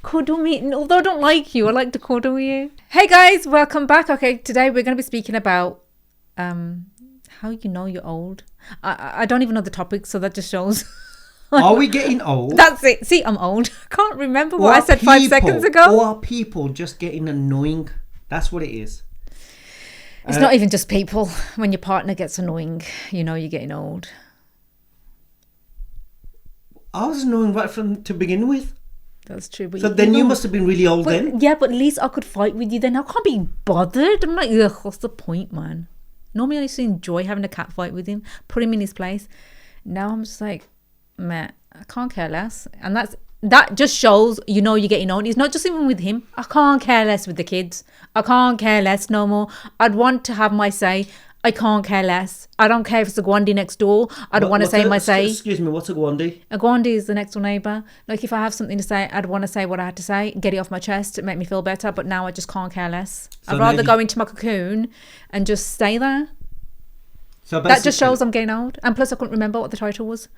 Cuddle me. Although I don't like you, I like to cuddle you. Hey guys, welcome back. Okay, today we're going to be speaking about how you know you're old. I don't even know the topic, so that just shows. Are we getting old? That's it. See, I'm old. I can't remember what I said 5 seconds ago. Or are people just getting annoying? That's what it is. It's not even just people. When your partner gets annoying, you know you're getting old. I was annoying right from to begin with. That's true. But So then you must have been really old then. Yeah, but at least I could fight with you then. I can't be bothered. I'm like, ugh, what's the point, man? Normally I used to enjoy having a cat fight with him, put him in his place. Now I'm just like, meh, I can't care less. And that just shows, you know, you're getting old. It's not just even with him. I can't care less with the kids. I can't care less no more. I'd want to have my say. I can't care less. I don't care if it's a Gwandi next door. I don't want to say my say. Excuse me, what's a Gwandi? A Gwandi is the next door neighbour. Like, if I have something to say, I'd want to say what I had to say, get it off my chest, make me feel better. But now I just can't care less. So I'd rather go into my cocoon and just stay there. So that just shows I'm getting old. And plus, I couldn't remember what the title was.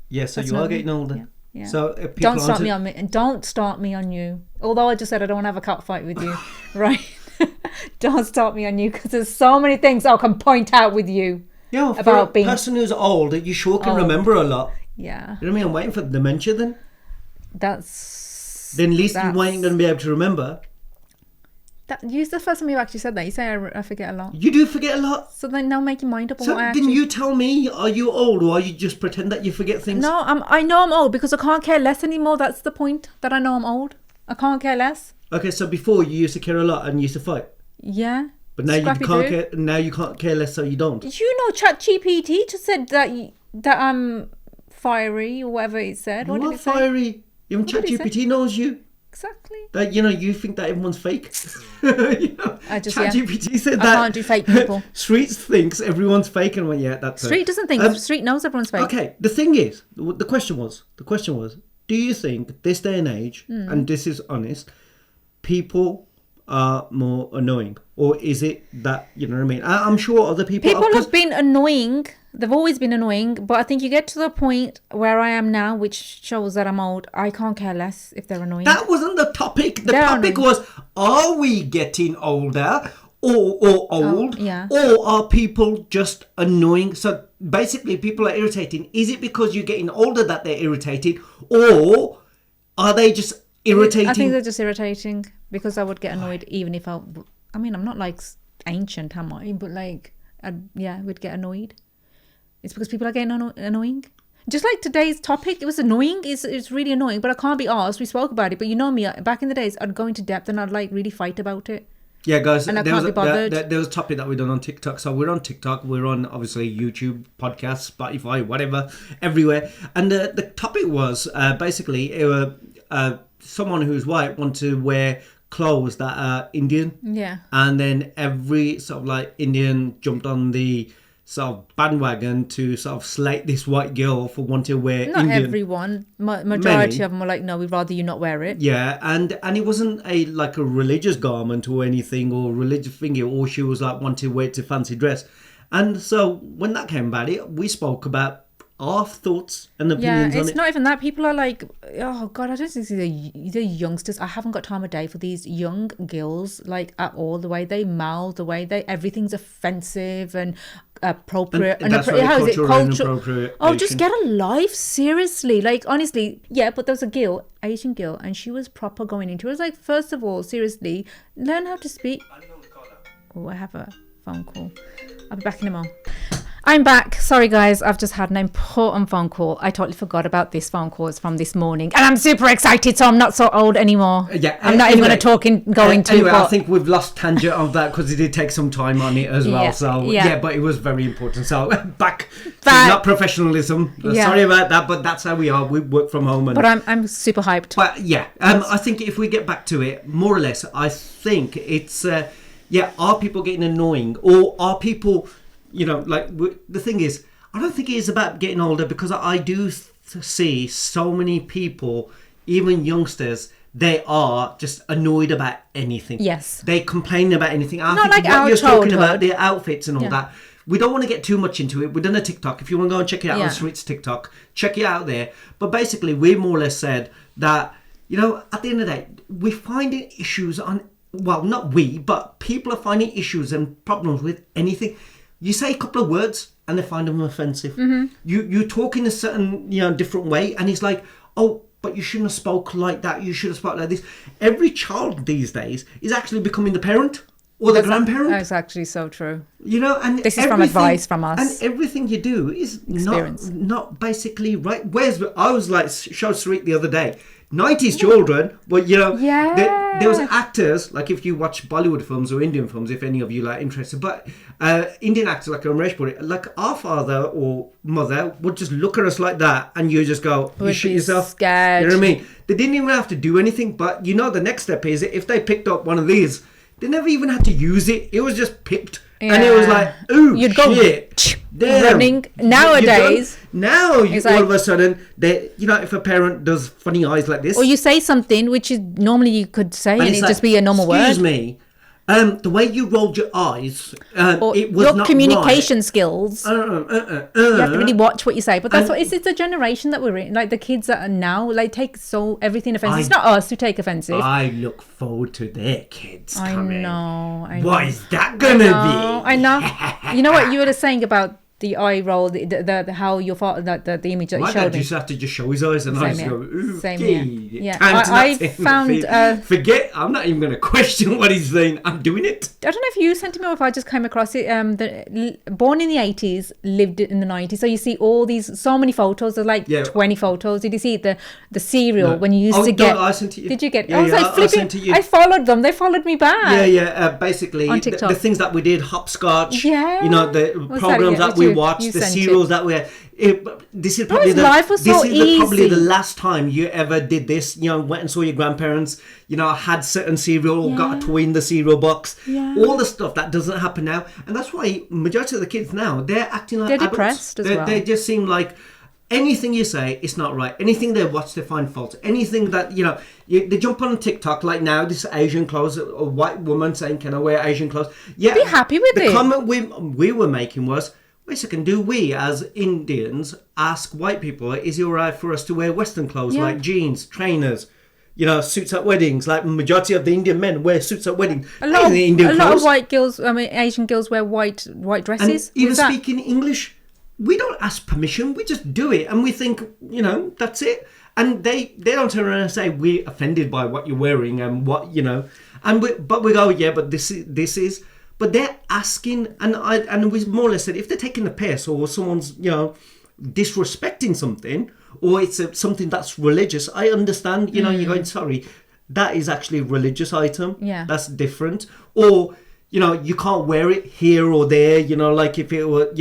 Yeah, so you are getting older. Yeah. Yeah. So don't start me on me, and don't start me on you. Although I just said I don't want to have a cat fight with you, right? Don't start me on you, because there's so many things I can point out with you. Yeah, for about being person who's old, you sure can remember a lot. Yeah. You know what I mean? I'm waiting for the dementia then. Then at least you ain't going to be able to remember. Use the first time you actually said that. You say I forget a lot. You do forget a lot. So then now make your mind up on so what I then you tell me, are you old, or are you just pretend that you forget things? No, I know I'm old because I can't care less anymore. That's the point, that I know I'm old. I can't care less. Okay, so before you used to care a lot and you used to fight. Yeah. But now you can't care. Now you can't care less, so you don't. You know, ChatGPT just said that I'm fiery or whatever it said. What did it say? Fiery. Even ChatGPT knows you. Exactly. That you think that everyone's fake. ChatGPT said that. I can't do fake people. Street thinks everyone's fake, and that's Street doesn't think. Street knows everyone's fake. Okay. The thing is, the question was, do you think this day and age, and this is honest, people are more annoying, or is it that, you know what I mean? I'm sure other people have been annoying. They've always been annoying, but I think you get to the point where I am now, which shows that I'm old. I can't care less if they're annoying. That wasn't the topic. The topic was, are we getting older or old? Or are people just annoying? So basically, people are irritating. Is it because you're getting older that they're irritated, or are they just irritating? I think they're just irritating, because I would get annoyed even if I'm not like ancient, am I? But like, I would get annoyed. It's because people are getting annoying. Just like today's topic, it was annoying. It's really annoying, but I can't be asked. We spoke about it, but you know me, back in the days, I'd go into depth and I'd like really fight about it. Yeah, guys, and I can't be bothered. There was a topic that we done on TikTok. So we're on TikTok, we're on obviously YouTube, podcasts, Spotify, whatever, everywhere. And the topic was basically someone who's white want to wear clothes that are Indian. Yeah. And then every sort of like Indian jumped on the sort of bandwagon to sort of slate this white girl for wanting to wear not Indian. Everyone, majority of them were like, no, we'd rather you not wear it. Yeah, and it wasn't a religious garment or anything, or religious thing, or she was like wanting to wear it to fancy dress. And so when that came about it, we spoke about our thoughts and opinions on it. Yeah, it's not even that. People are like, oh God, I don't think they're youngsters. I haven't got time of day for these young girls, like, at all. The way they mouth, the way everything's offensive and appropriate. And that's how is it cultural? Oh, just get a life, seriously. Like, honestly, yeah, but there was a Asian girl, and she was proper going into it. It was like, first of all, seriously, learn how to speak. Oh, I have a phone call. I'll be back in a moment. I'm back. Sorry, guys. I've just had an important phone call. I totally forgot about this phone call. It's from this morning. And I'm super excited, so I'm not so old anymore. Yeah. I'm not even going to talk and go into it. Anyway, I think we've lost tangent of that because it did take some time on it as well. So, but it was very important. So, back to not professionalism. Sorry about that, but that's how we are. We work from home. But I'm super hyped. But, I think if we get back to it, more or less, I think it's, are people getting annoying? Or are people... You know, like, the thing is, I don't think it is about getting older, because I do see so many people, even youngsters, they are just annoyed about anything. Yes. They complain about anything. I Not think like what our you're childhood. talking about, the outfits and all that. We don't want to get too much into it. We've done a TikTok. If you want to go and check it out on Street's TikTok, check it out there. But basically, we more or less said that You know, at the end of the day, we're finding issues on, well, not we, but people are finding issues and problems with anything. You say a couple of words and they find them offensive. Mm-hmm. You talk in a certain, different way, and it's like, oh, but you shouldn't have spoke like that. You should have spoke like this. Every child these days is actually becoming the parent or the grandparent. That's actually so true. You know, and this is from advice from us. And everything you do is not basically right. I was like, showed Sarit the other day. 90s children, but there was actors, like if you watch Bollywood films or Indian films, if any of you like interested, but Indian actors like Ramesh put it, like our father or mother would just look at us like that, and you just go, you shit yourself. Scared. You know what I mean? They didn't even have to do anything, but the next step is if they picked up one of these, they never even had to use it. It was just picked. Yeah. And it was like, ooh, you'd go shit. Running. Nowadays. Now, all of a sudden, if a parent does funny eyes like this. Or you say something which is normally you could say and it'd just be a normal word. Excuse me. The way you rolled your eyes, or it was your not communication right. skills. You have to really watch what you say. But that's what it's the generation that we're in. Like the kids that are now, like take everything offensive. It's not us who take offensive. I look forward to their kids coming. I know. What is that gonna be? I know. You know what you were saying about the eye roll, the how your father, the image that you showed me. My dad used to have to just show his eyes, and I just go, ooh, same here. Yeah, I found. Forget. I'm not even going to question what he's saying. I'm doing it. I don't know if you sent it me or if I just came across it. Born in the 80s, lived in the 90s. So you see all these, so many photos. There's like 20 photos. Did you see the cereal when you used to get? No, I sent it to you. Did you get? Yeah, I was like flipping. I followed them. They followed me back. Basically, on TikTok. The things that we did, hopscotch. Yeah. The programs that we watched, the cereals that we had. This is probably probably the last time you ever did this. Went and saw your grandparents. Had certain cereal or got a toy in the cereal box. Yeah. All the stuff that doesn't happen now, and that's why majority of the kids now they're acting like they're adults. Depressed as well. They just seem like anything you say, it's not right. Anything they watch, they find fault. Anything that they jump on TikTok like now. This Asian clothes, a white woman saying, "Can I wear Asian clothes?" Yeah, be happy with it. The comment we were making was, wait a second, do we as Indians ask white people, is it alright for us to wear Western clothes like jeans, trainers, suits at weddings? Like majority of the Indian men wear suits at weddings. A lot of white girls, Asian girls wear white dresses. And even speaking English, we don't ask permission, we just do it, and we think, that's it. And they don't turn around and say, we're offended by what you're wearing and what, but we go, yeah, but this is. But they're asking, and we more or less said, if they're taking the piss or someone's, disrespecting something, or it's something that's religious, I understand, you're going, sorry, that is actually a religious item. Yeah. That's different. Or, you can't wear it here or there, like if it were,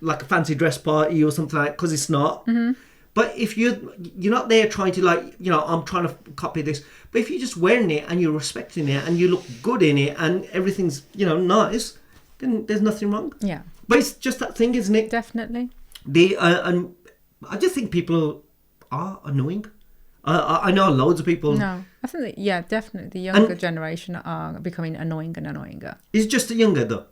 like a fancy dress party or something like that, because it's not. Mm-hmm. But if you're not there trying to I'm trying to copy this. But if you're just wearing it and you're respecting it and you look good in it and everything's, nice, then there's nothing wrong. Yeah. But it's just that thing, isn't it? Definitely. And I just think people are annoying. I know loads of people. No, I think that, definitely. The younger generation are becoming annoying and annoyinger. Is it just the younger, though?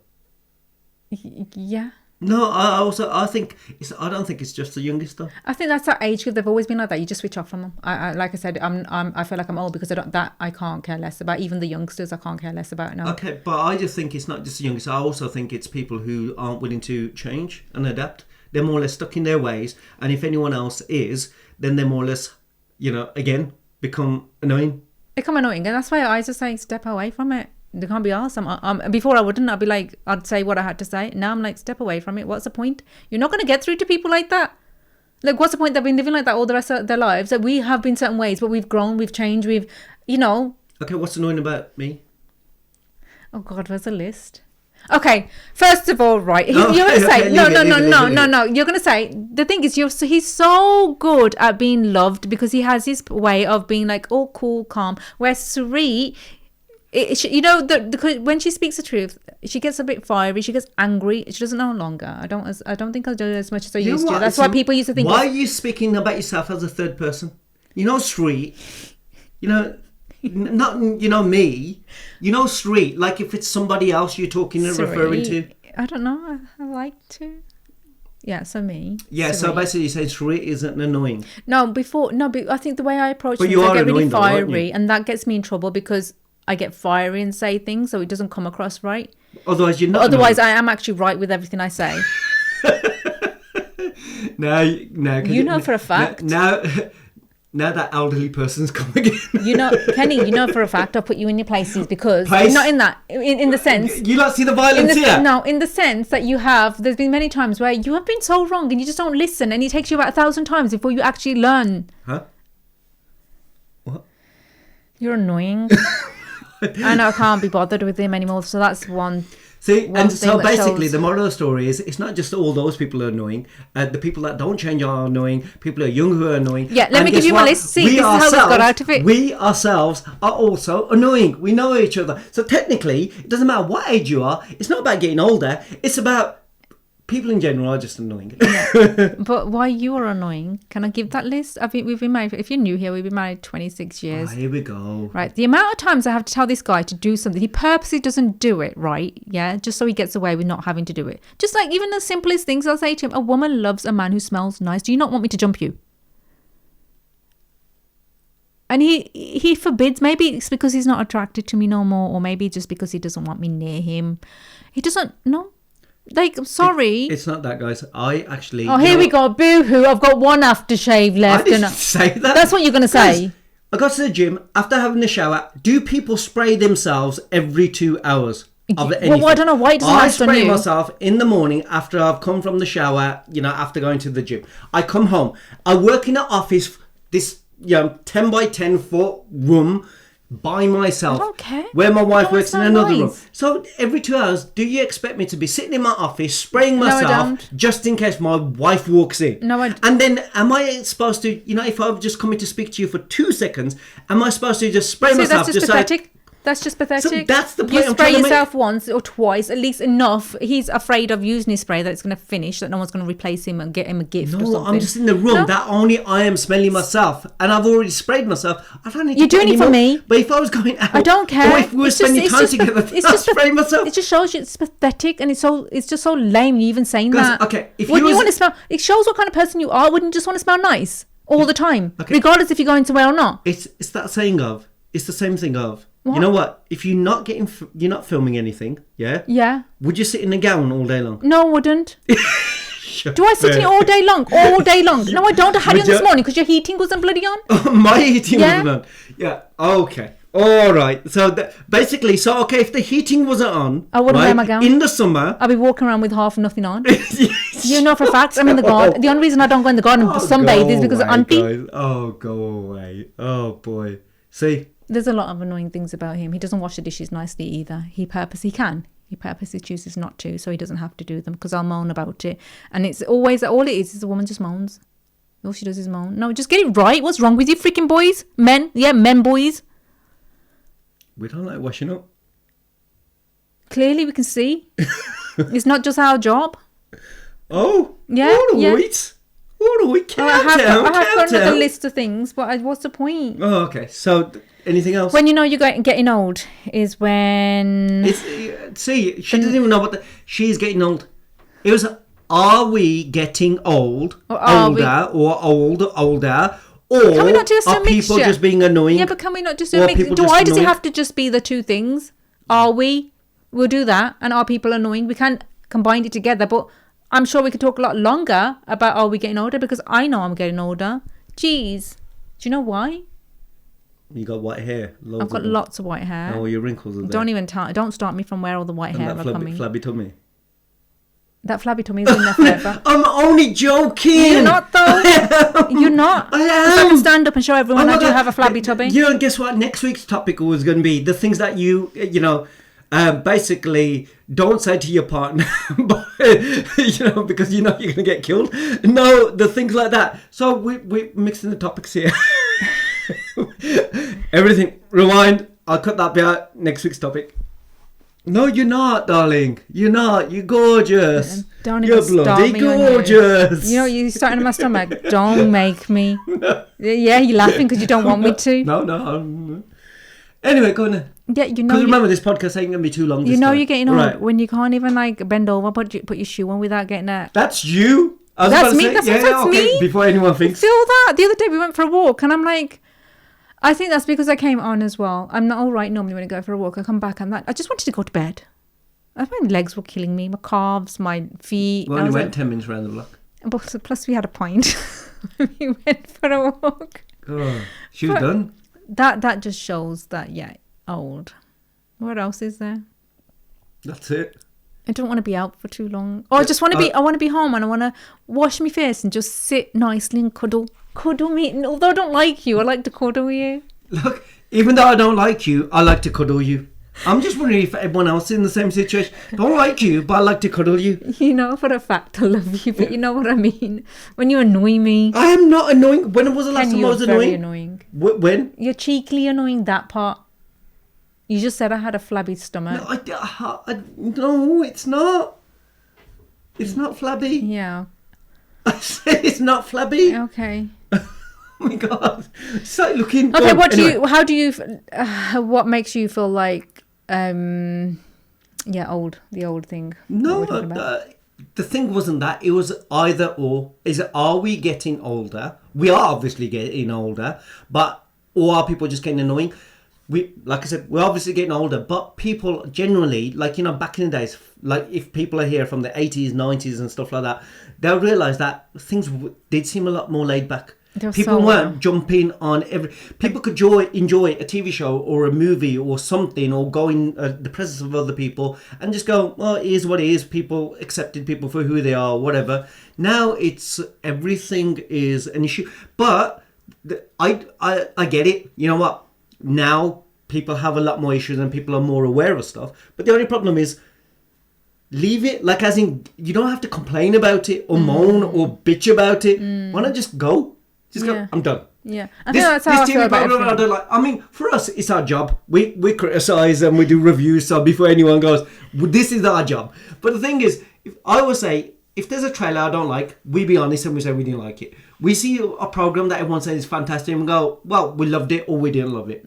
Yeah. No, I don't think it's just the youngest though. I think that's that age group. They've always been like that. You just switch off from them. I like I said, I feel like I'm old because I can't care less about. Even the youngsters, I can't care less about now. Okay, but I just think it's not just the youngest. I also think it's people who aren't willing to change and adapt. They're more or less stuck in their ways, and if anyone else is, then they're more or less, again, become annoying. And that's why I just like step away from it. They can't be arsed. Before I wouldn't. I'd be like, I'd say what I had to say. Now I'm like, step away from it. What's the point? You're not going to get through to people like that. Like, what's the point? They've been living like that all the rest of their lives. That we have been certain ways, but we've grown, we've changed, Okay, what's annoying about me? Oh God, where's the list? Okay, first of all, right, you're going to say, no. You're going to say, the thing is, he's so good at being loved because he has his way of being like, all cool, calm. Where Sri... when she speaks the truth, she gets a bit fiery. She gets angry. She doesn't know longer. I don't think I'll do it as much as I used to. That's why people used to think. Why are you speaking about yourself as a third person? Sri. Not me. Sri. Like if it's somebody else you're talking and referring to. I don't know. I like to. Yeah, so me. Yeah, so basically you say Sheree isn't annoying. No, but I think the way I approach But things, you I are get really annoying though, aren't fiery, you? and that gets me in trouble because I get fiery and say things, so it doesn't come across right. Otherwise, you're not. Otherwise, I am actually right with everything I say. No. You know for a fact. Now that elderly person's come again. You know, Kenny, you know for a fact I'll put you in your places because not in that, in the sense. You not see the violence here? No, in the sense that there's been many times where you have been so wrong and you just don't listen, and it takes you about 1,000 times before you actually learn. Huh? What? You're annoying. And I can't be bothered with him anymore, so that's one. See, and so basically shows. the moral of the story is it's not just all those people are annoying. The people that don't change are annoying. People who are young who are annoying. Yeah, let me give you my list. See, this is how we got out of it. We ourselves are also annoying. We know each other. So technically, it doesn't matter what age you are. It's not about getting older. It's about people in general are just annoying. Yeah. But why you are annoying? Can I give that list? We've been married. If you're new here, we've been married 26 years. Oh, here we go. Right. The amount of times I have to tell this guy to do something, he purposely doesn't do it, right? Yeah. Just so he gets away with not having to do it. Just like even the simplest things, I'll say to him, a woman loves a man who smells nice. Do you not want me to jump you? And he forbids, maybe it's because he's not attracted to me no more, or maybe just because he doesn't want me near him. He doesn't, no. Like, I'm sorry. It's not that, guys. I actually... Oh, here we go. Boo-hoo. I've got one aftershave left. I didn't say that. That's what you're going to say. Guys, I got to the gym after having a shower. Do people spray themselves every 2 hours of anything? Well, I don't know why it doesn't last on you. I spray myself in the morning after I've come from the shower, after going to the gym. I come home. I work in an office, this 10 by 10 foot room by myself. I don't care. Where my wife works in another room. nice. So every 2 hours, do you expect me to be sitting in my office spraying myself just in case my wife walks in? No, I don't. And then am I supposed to, if I've just come in to speak to you for 2 seconds, am I supposed to just spray myself? That's just pathetic. That's just pathetic. So that's the point You I'm spray trying to make. yourself once or twice, at least enough. He's afraid of using his spray that it's going to finish, that no one's going to replace him and get him a gift or No, something. I'm just in the room No? that only I am smelling myself, and I've already sprayed myself. I don't need to You're doing do it for more. me. But if I was going out, I don't care. or if we were spending time together, I'd spray myself. It just shows you it's pathetic, and it's just so lame. You even saying Guys, that. okay, if Wouldn't you you was- want to smell? It shows what kind of person you are. Wouldn't you just want to smell nice all the time, Okay. regardless if you're going somewhere or not? It's that saying of. It's the same thing of. What? You know what? If you're not filming anything, yeah. Yeah. Would you sit in a gown all day long? No, I wouldn't. Do I sit in it all day long? All day long? No, I don't. I had Would it on this you- morning because your heating wasn't bloody on. My heating Yeah. wasn't on. Yeah. Okay. All right. So basically, if the heating wasn't on, I wouldn't wear my gown. in the summer. I'll be walking around with half nothing on. You know for a fact I'm in the garden. The only reason I don't go in the garden to sunbathe is because of Auntie. Guys. Oh, go away. Oh boy. See. There's a lot of annoying things about him. He doesn't wash the dishes nicely either. He purposely chooses not to, so he doesn't have to do them because I'll moan about it. And it's always, all it is a woman just moans. All she does is moan. No, just get it right. What's wrong with you freaking boys? Men. Yeah, men boys. We don't like washing up. Clearly we can see. It's not just our job. Oh. Yeah, All yeah. right. All right. I have got another Countdown. list of things, but what's the point? Oh, okay. So anything else? When you know you're getting old is when... See, she doesn't even know she's getting old. It was, are we getting old, Or are we- older, or Can we not just do a are people mixture? just being annoying? Yeah, but can we not just do Or a mix? people just Why does it annoying? have to just be the two things? Are we? We'll do that. And are people annoying? We can combine it together. But I'm sure we could talk a lot longer about are we getting older, because I know I'm getting older. Jeez. Do you know why? You got white hair. Loads I've got of them. lots of white hair. Oh, your wrinkles are there. Don't start me from where all the white And hair that are coming. flabby tummy. That flabby tummy is in there forever. I'm only joking. You're not though. You're not. I So I am. can stand up and show everyone Oh I my do God. have a flabby tummy. Yeah, and guess what? Next week's topic was going to be the things that you basically don't say to your partner, but, because you're going to get killed. No, the things like that. So we're mixing the topics here. Everything. Rewind. I'll cut that bit out. Next week's topic. No, you're not, darling. You're not. You're gorgeous. Don't even You're start bloody me on you. gorgeous. You know, you're starting in my stomach. Don't make me. Yeah, you're laughing because you don't want me to. No. Anyway, go on then. Yeah, you know. Because remember, this podcast ain't going to be too long. You know you're getting old Right. when you can't even like bend over, put your shoe on without getting a... That's you. I was That's about to me, say, that's me. Before anyone thinks. Feel that? The other day we went for a walk and I'm like... I think that's because I came on as well. I'm not all right normally when I go for a walk. I come back and I just wanted to go to bed. My legs were killing me, my calves, my feet. Well, you went 10 minutes around the block. But plus we had a pint. We went for a walk. Oh, she was done. That just shows that, yeah, old. What else is there? That's it. I don't want to be out for too long. Or I just want to be. I want to be home and I want to wash my face and just sit nicely and cuddle me. And although I don't like you, I like to cuddle you. Look, even though I don't like you, I like to cuddle you. I'm just wondering if everyone else is in the same situation. Don't like you, but I like to cuddle you. You know for a fact I love you, but you know what I mean. When you annoy me. I am not annoying. When was the last time I was very annoying? annoying. When? You're cheekily annoying, that part. You just said I had a flabby stomach. No, it's not. It's not flabby. Yeah. I said it's not flabby. Okay. Oh my god! It's like looking. Okay. Anyway. What makes you feel like? Old. The old thing. No, What we're talking about. the thing wasn't that. It was either or. Is it? Are we getting older? We are obviously getting older, but or are people just getting annoying? Like I said, we're obviously getting older, but people generally, like, you know, back in the days, like if people are here from the 80s, 90s and stuff like that, they'll realise that things did seem a lot more laid back. People weren't jumping on people could enjoy a TV show or a movie or something, or go in the presence of other people and just go, well, it is what it is. People accepted people for who they are, whatever. Now it's everything is an issue. But I get it. You know what? Now people have a lot more issues and people are more aware of stuff. But the only problem is, leave it. Like, as in, you don't have to complain about it or moan or bitch about it. Why not just go? Just go, I'm done. Yeah. I think that's how I feel about everything. I mean, for us, it's our job. We criticise and we do reviews. So before anyone goes, well, this is our job. But the thing is, I always say, if there's a trailer I don't like, we be honest and we say we didn't like it. We see a program that everyone says is fantastic and we go, well, we loved it or we didn't love it.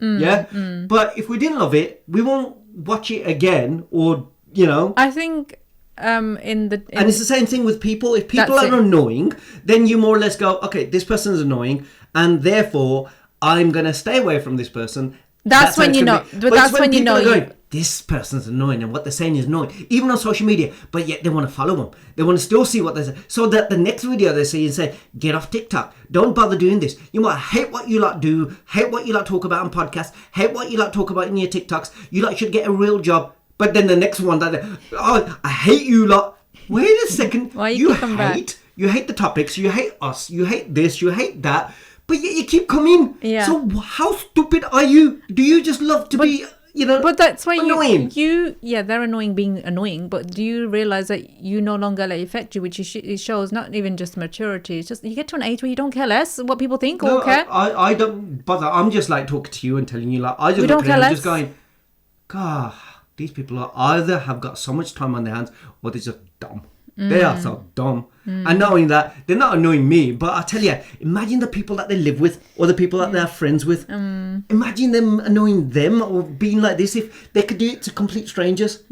But if we didn't love it, we won't watch it again, or, you know. I think and it's the same thing with people. If people are annoying, then you more or less go, okay, this person is annoying and therefore I'm going to stay away from this person. That's when you know. But that's when you know. Going, this person's annoying and what they're saying is annoying, even on social media, but yet they want to follow them. They want to still see what they say, so that the next video they see and say, get off TikTok, don't bother doing this. You might hate what you lot do, hate what you lot talk about on podcasts, hate what you lot talk about in your TikToks. You lot should get a real job. But then the next one, I hate you lot. Wait a second. Why you keep back? You hate the topics, you hate us, you hate this, you hate that, but yet you keep coming. Yeah. So how stupid are you? Do you just love to be, you know, but that's why annoying? They're annoying being annoying, but do you realise that you no longer let it affect you, which it shows not even just maturity, it's just you get to an age where you don't care less what people think or care. I don't bother. I'm just like talking to you and telling you, like, I just look at it and just going, God, these people are either have got so much time on their hands or they're just dumb. They are so dumb. And not only that, they're not annoying me, but I tell you, imagine the people that they live with or the people that they're friends with. Imagine them annoying them or being like this. If they could do it to complete strangers,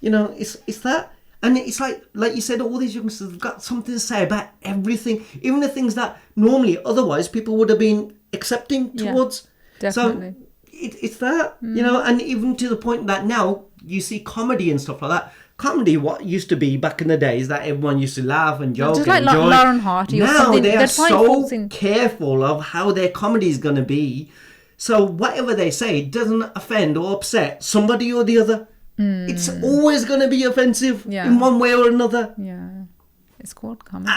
you know, it's that. And it's like you said, all these youngsters have got something to say about everything, even the things that normally otherwise people would have been accepting towards. Definitely. So it's that, you know, and even to the point that now you see comedy and stuff like that. Comedy, what used to be back in the days, that everyone used to laugh and joke just and like enjoy. Lauren Hardy or now something. they are so in... careful of how their comedy is going to be. So whatever they say doesn't offend or upset somebody or the other. It's always going to be offensive in one way or another. Yeah, it's called comedy.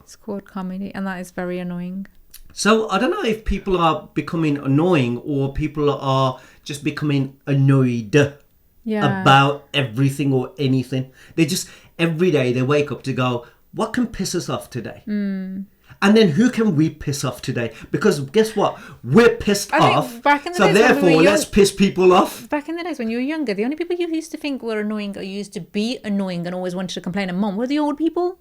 It's called comedy, and that is very annoying. So I don't know if people are becoming annoying or people are just becoming annoyed. About everything or anything. They just, every day they wake up to go, what can piss us off today? And then who can we piss off today? Because guess what? We're pissed off. Back in the so days therefore, let's piss people off. Back in the days when you were younger, the only people you used to think were annoying or used to be annoying and always wanted to complain and mum were the old people.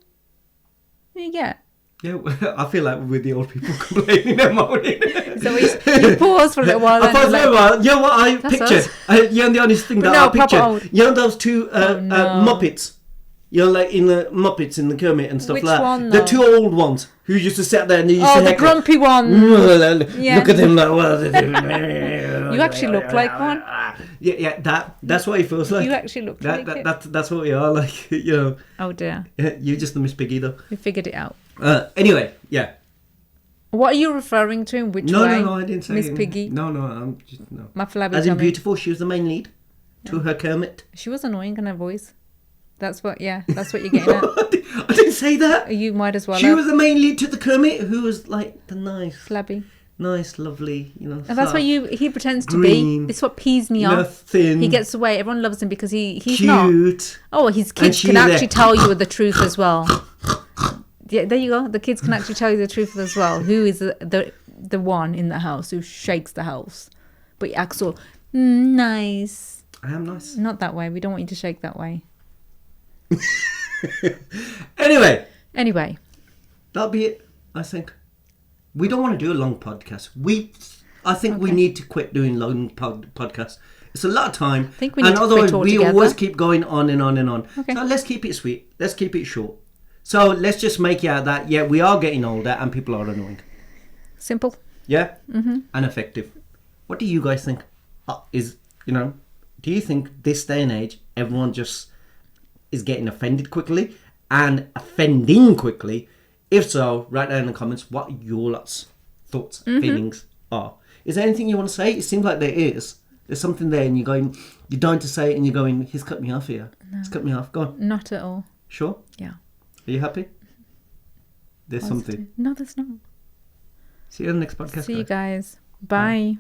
Who you get? Yeah, I feel like we're the old people complaining and moaning. So you pause for a little while. I paused for a while. You know what I That's pictured? You know the honest thing But that no, I proper old. pictured? You know those two no. Muppets? You know, like in the Muppets, in the Kermit and stuff Which like that. one, The though? two old ones who used to sit there and they used to the heckle. grumpy one. Yeah. Look at him like, what are they doing? You actually look like one. Yeah, that's what he feels like. You actually look like it. That's what we are, like, you know. Oh dear. You're just the Miss Piggy, though. We figured it out. Anyway, yeah. What are you referring to? In which No, way? I didn't say Miss it. Piggy. No, I'm just, no. My flabby As in tummy. beautiful, she was the main lead to her Kermit. She was annoying in her voice. That's what you're getting at. I didn't say that. You might as well. She was the main lead to the Kermit, who was like the flabby. nice, lovely, you know. And that's what he pretends to green, be. It's what pees me off. Thin. He gets away. Everyone loves him because he's cute. not. Oh, his kids can actually tell you the truth as well. Yeah, there you go. The kids can actually tell you the truth as well. Who is the one in the house who shakes the house, but he acts all nice. I am nice. Not that way. We don't want you to shake that way. Anyway, that'll be it. I think we don't want to do a long podcast. I think we need to quit doing long podcasts. It's a lot of time. I think we need to otherwise quit we altogether. always keep going on and on and on. Okay. So let's keep it sweet. Let's keep it short. So let's just make it out that we are getting older and people are annoying. Simple. Yeah, and effective. What do you guys think? Do you think this day and age everyone just is getting offended quickly and offending quickly? If so, write down in the comments what your lot's thoughts, feelings are. Is there anything you want to say? It seems like there is. There's something there and you're dying to say it and you're going, he's cut me off here. No. He's cut me off. Go on. Not at all. Sure? Yeah. Are you happy? There's something. No, there's not. See you in the next podcast. See you guys. Bye.